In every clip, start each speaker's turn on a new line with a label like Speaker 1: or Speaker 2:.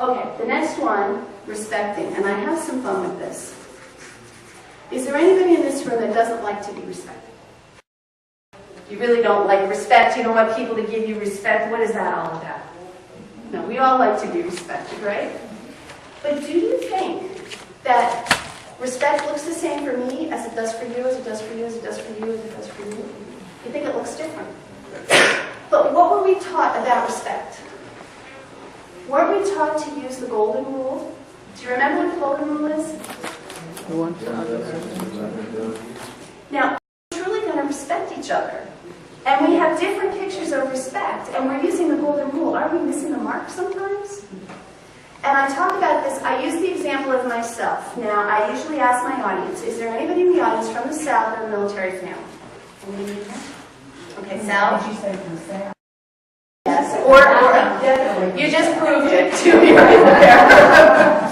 Speaker 1: Okay, the next one, respecting, and I have some fun with this. Is there anybody in this room that doesn't like to be respected? You really don't like respect, you don't want people to give you respect. What is that all about? No, we all like to be respected, right? But do you think that respect looks the same for me as it does for you, as it does for you, as it does for you, as it does for you? You think it looks different? But what were we taught about respect? Weren't we taught to use the golden rule? Do you remember what the golden rule is? Now, we're truly going to respect each other. And we have different pictures of respect, and we're using the golden rule. Are we missing the mark sometimes? And I talk about this, I use the example of myself. Now, I usually ask my audience, is there anybody in the audience from the South or a military family? Okay, Sal?
Speaker 2: Did you say from the South?
Speaker 1: Yes, or you just proved it to me right there.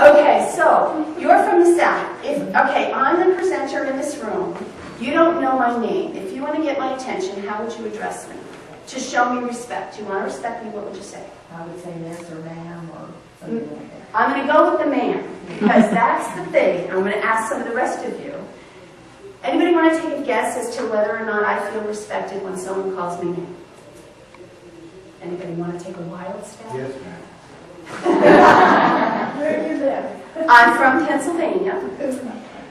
Speaker 1: Okay, so you're from the South. Okay, I'm the presenter in this room. You don't know my name. If you want to get my attention, how would you address me? To show me respect. You want to respect me, what would you say?
Speaker 2: I would say yes or ma'am or something like that.
Speaker 1: I'm going to go with the ma'am, because that's the thing. I'm going to ask some of the rest of you. Anybody want to take a guess as to whether or not I feel respected when someone calls me ma'am? Anybody want to take a wild stab?
Speaker 3: Yes, ma'am.
Speaker 2: Where do you live?
Speaker 1: I'm from Pennsylvania.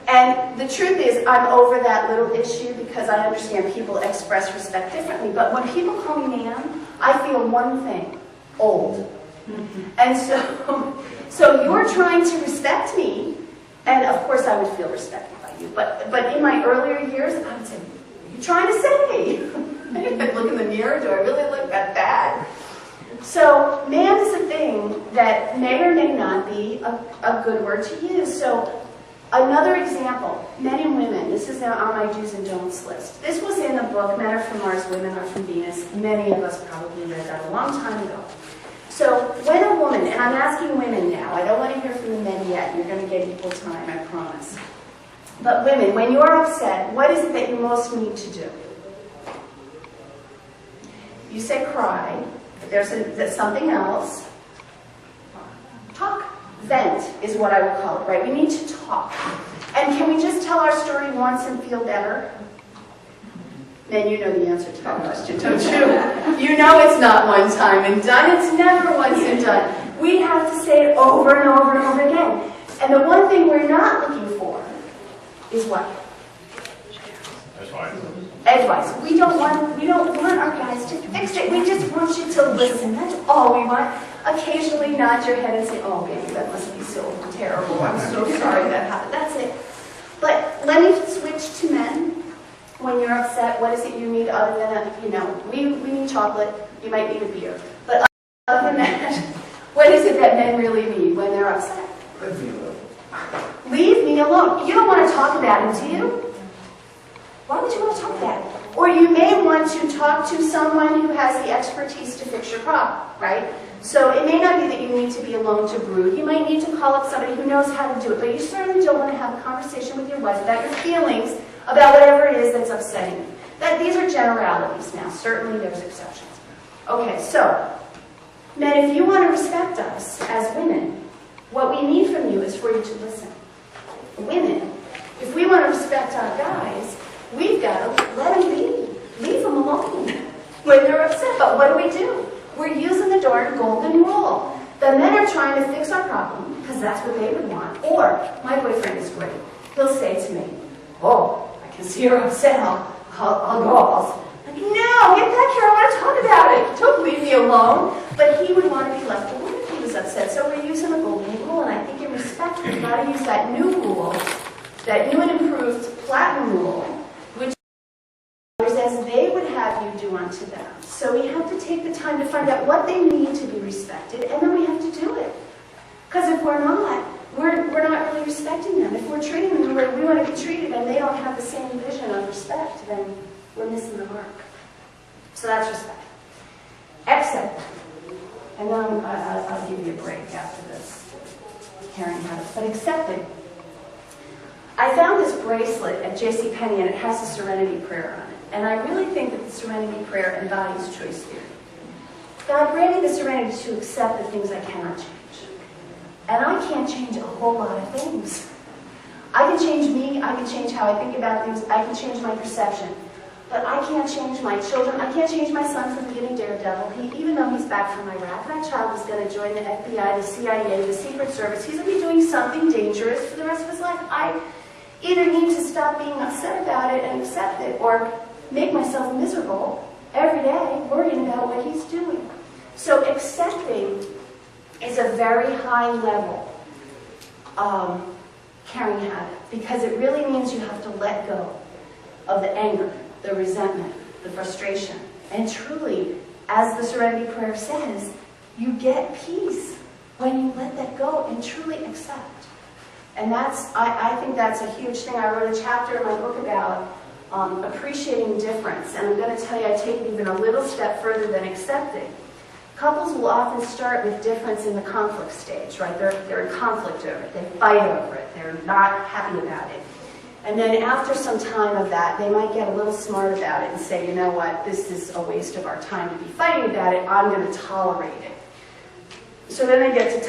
Speaker 1: And the truth is, I'm over that little issue because I understand people express respect differently. But when people call me ma'am, I feel one thing, old. And so you're trying to respect me, and of course I would feel respected by you. But in my earlier years, I would say, what are you trying to say? I look in the mirror, do I really look that bad? So ma'am is a thing that may or may not be a good word to use. So another example, men and women. This is now on my do's and don'ts list. This was in the book, Men Are From Mars, Women Are From Venus. Many of us probably read that a long time ago. So when a woman, and I'm asking women now, I don't want to hear from the men yet, you're going to get equal time, I promise. But women, when you're upset, what is it that you most need to do? You say cry. If there's something else, talk. Vent is what I would call it, right? We need to talk. And can we just tell our story once and feel better? Then you know the answer to that question, don't you? You know it's not one time and done. It's never once and done. We have to say it over and over and over again. And the one thing we're not looking for is what? Advice. We don't want our guys to fix it. We just want you to listen. That's all we want. Occasionally nod your head and say, oh, baby, that must be so terrible. I'm so sorry that happened. That's it. But let me switch to men. When you're upset, what is it you need other than, we need chocolate. You might need a beer. But other than that, what is it that men really need when they're upset?
Speaker 3: Leave me alone.
Speaker 1: Leave me alone. You don't want to talk about it, do you? Why would you want to talk about it? Or you may want to talk to someone who has the expertise to fix your problem, right? So it may not be that you need to be alone to brood. You might need to call up somebody who knows how to do it. But you certainly don't want to have a conversation with your wife about your feelings, about whatever it is that's upsetting you. These are generalities now. Certainly there's exceptions. Okay, so, men, if you want to respect us as women, what we need from you is for you to listen. Women, if we want to respect our guys, we've got to let them be. Leave them alone when they're upset. But what do? We're using the darn golden rule. The men are trying to fix our problem because that's what they would want. Or, my boyfriend is great. He'll say to me, oh, I can see you're upset. I'll go. Like, no, get back here. I want to talk about it. Don't leave me alone. But he would want to be left alone if he was upset. So we're using the golden rule. And I think in respect, we've got to use that new rule, that new and improved platinum rule, which as they would have you do unto them. So we have to take the time to find out what they need to be respected, and then we have to do it. Because if we're not really respecting them. If we're treating them the way we want to be treated, and they don't have the same vision of respect, then we're missing the mark. So that's respect. Accept. And then I'll give you a break after this, caring habits. But accepting. I found this bracelet at JCPenney, and it has a serenity prayer on it. And I really think that the serenity prayer embodies choice theory. God, grant me the serenity to accept the things I cannot change. And I can't change a whole lot of things. I can change me, I can change how I think about things, I can change my perception. But I can't change my children, I can't change my son from being a daredevil. Even though he's back from Iraq, that child is going to join the FBI, the CIA, the Secret Service. He's going to be doing something dangerous for the rest of his life. I either need to stop being upset about it and accept it, or make myself miserable every day worrying about what he's doing. So accepting is a very high level caring habit, because it really means you have to let go of the anger, the resentment, the frustration. And truly, as the Serenity Prayer says, you get peace when you let that go and truly accept. And I think that's a huge thing. I wrote a chapter in my book about appreciating difference. And I'm going to tell you, I take it even a little step further than accepting. Couples will often start with difference in the conflict stage, right? They're in conflict over it. They fight over it. They're not happy about it. And then after some time of that, they might get a little smart about it and say, you know what, this is a waste of our time to be fighting about it. I'm going to tolerate it. So then they get to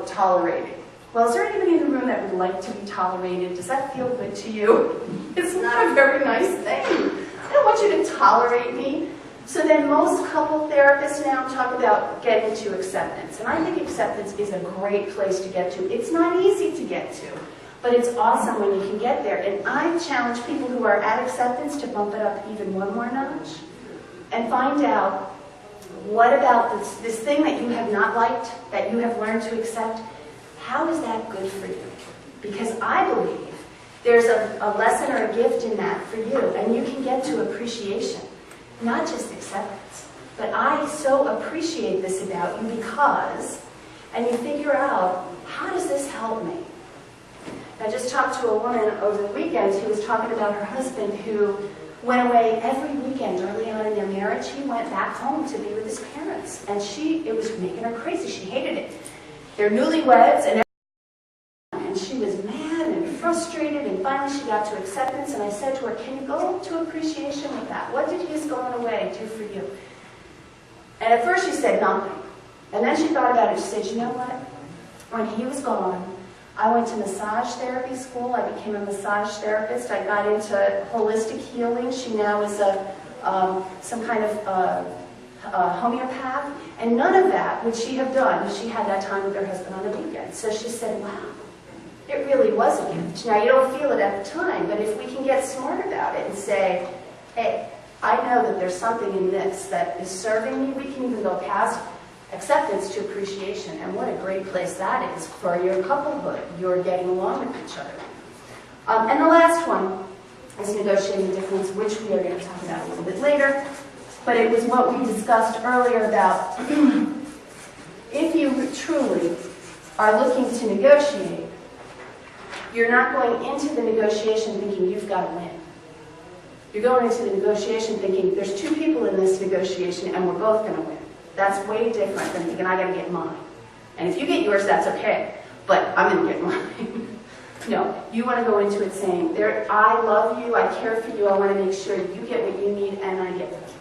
Speaker 1: tolerating. Well, is there anybody in the room that would like to be tolerated? Does that feel good to you? It's not a very nice thing. I don't want you to tolerate me. So then most couple therapists now talk about getting to acceptance. And I think acceptance is a great place to get to. It's not easy to get to, but it's awesome when you can get there. And I challenge people who are at acceptance to bump it up even one more notch and find out, what about this thing that you have not liked, that you have learned to accept? How is that good for you? Because I believe there's a lesson or a gift in that for you, and you can get to appreciation. Not just acceptance, but I so appreciate this about you because, and you figure out, how does this help me? I just talked to a woman over the weekend who was talking about her husband who went away every weekend early on in their marriage. He went back home to be with his parents, and it was making her crazy. She hated it. They're newlyweds, and she was mad and frustrated, and finally she got to acceptance, and I said to her, can you go to appreciation with that? What did his going away do for you? And at first she said nothing. And then she thought about it. She said, you know what? When he was gone, I went to massage therapy school. I became a massage therapist. I got into holistic healing. She now is some kind of homeopath. And none of that would she have done if she had that time with her husband on the weekend. So she said, wow. It really was a gift. Now, you don't feel it at the time, but if we can get smart about it and say, hey, I know that there's something in this that is serving me, we can even go past acceptance to appreciation. And what a great place that is for your couplehood. You're getting along with each other. And the last one is negotiating difference, which we are going to talk about a little bit later. But it was what we discussed earlier about if you truly are looking to negotiate, you're not going into the negotiation thinking you've got to win. You're going into the negotiation thinking there's two people in this negotiation and we're both going to win. That's way different than thinking I got to get mine. And if you get yours, that's okay, but I'm going to get mine. No, you want to go into it saying, I love you, I care for you, I want to make sure you get what you need and I get what